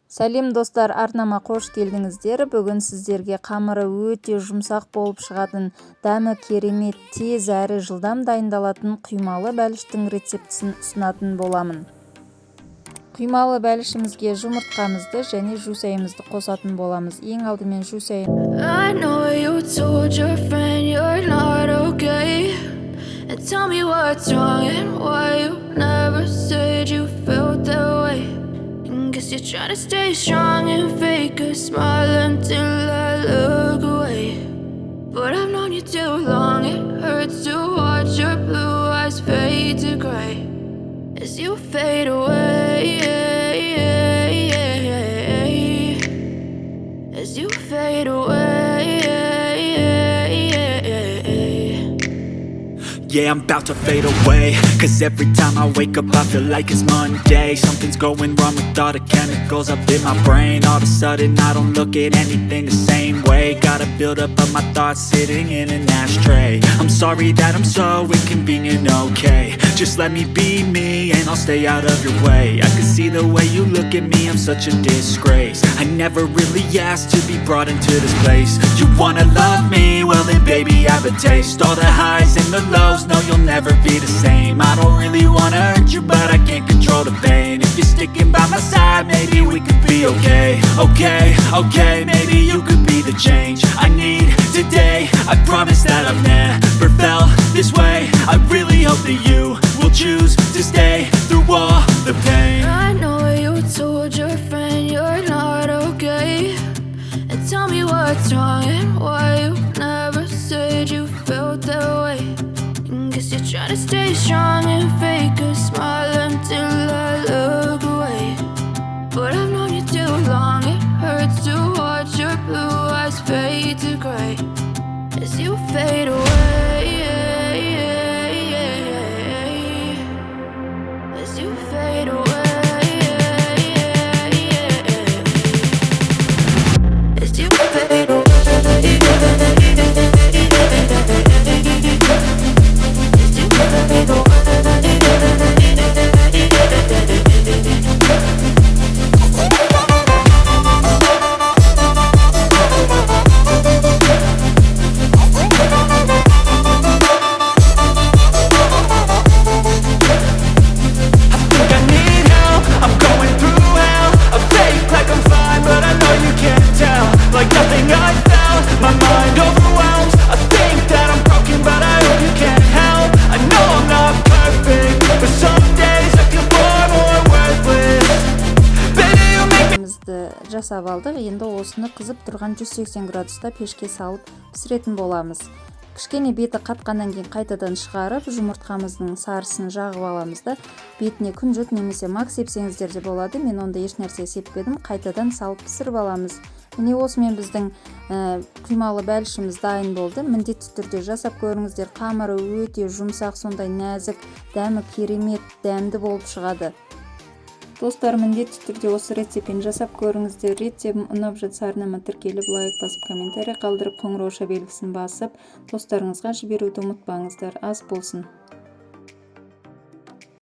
Сәлем достар, арнама қош келдіңіздер. Бүгін сіздерге қамыры өте жұмсақ болып шығатын, дәмі керемет, тез әрі жылдам дайындалатын құймалы бәліштің рецептісін ұсынатын боламын. Құймалы бәлішімізге жұмыртқамызды және жусайымызды қосатын боламыз. Ең алдымен жусайым. I know you told your friend you're not okay, and tell me what's wrong and why you never said you felt that way. Guess you're trying to stay strong and fake a smile until I look away. But I've known you too long, it hurts to watch your blue eyes fade to gray as you fade away, as you fade away. Yeah, I'm about to fade away, cause every time I wake up I feel like it's Monday. Something's going wrong with all the chemicals up in my brain. All of a sudden I don't look at anything the same way. Gotta build up of my thoughts sitting in an ashtray. I'm sorry that I'm so inconvenient, okay. Just let me be me and I'll stay out of your way. I can see the way you look at me, I'm such a disgrace. I never really asked to be brought into this place. You wanna love me? Well then baby I have a taste. All the highs and the lows, no you'll never be the same. I don't really wanna hurt you but I can't control the pain. If you're sticking by my side maybe we could be okay. Okay, maybe you could be the change I need today. I promise that I've never felt this way. I really hope that you will choose to stay through all the pain. I know you told your friend you're not okay, and tell me what's wrong and why you never said you felt that way. Guess you're trying to stay strong and fake a smile until I look away. But I've known you too long, it hurts to watch your blue eyes fade to gray as you fade away, as you fade away, as you fade away. Жасап алдық. Енді осыны қызып тұрған 180 градуста пешке салып пісіретін боламыз. Кішкене беті қатқаннан кейін қайтадан шығарып, жұмыртқамыздың сарысын жағып аламыз да, бетіне күнжіт немесе мак сепсеңіздер де болады. Мен онда еш нәрсе сеппедім, қайтадан салып пісіріп аламыз. Міне осымен біздің құймалы бәлішіміз дайын болды. Міндетті түрде жасап көріңіздер. Қамыры өте жұмсақ, сондай нәзік, дәмі керемет, дәмді болып шығады. Достар, міндетті түрде осы рецептпен жасап көріңіздер. Рецептім ұнап жатса арнама тіркеліп, лайк басып, комментарий қалдырып, қоңырау белгісін басып, достарыңызға жіберуді ұмытпаңыздар. Ас болсын.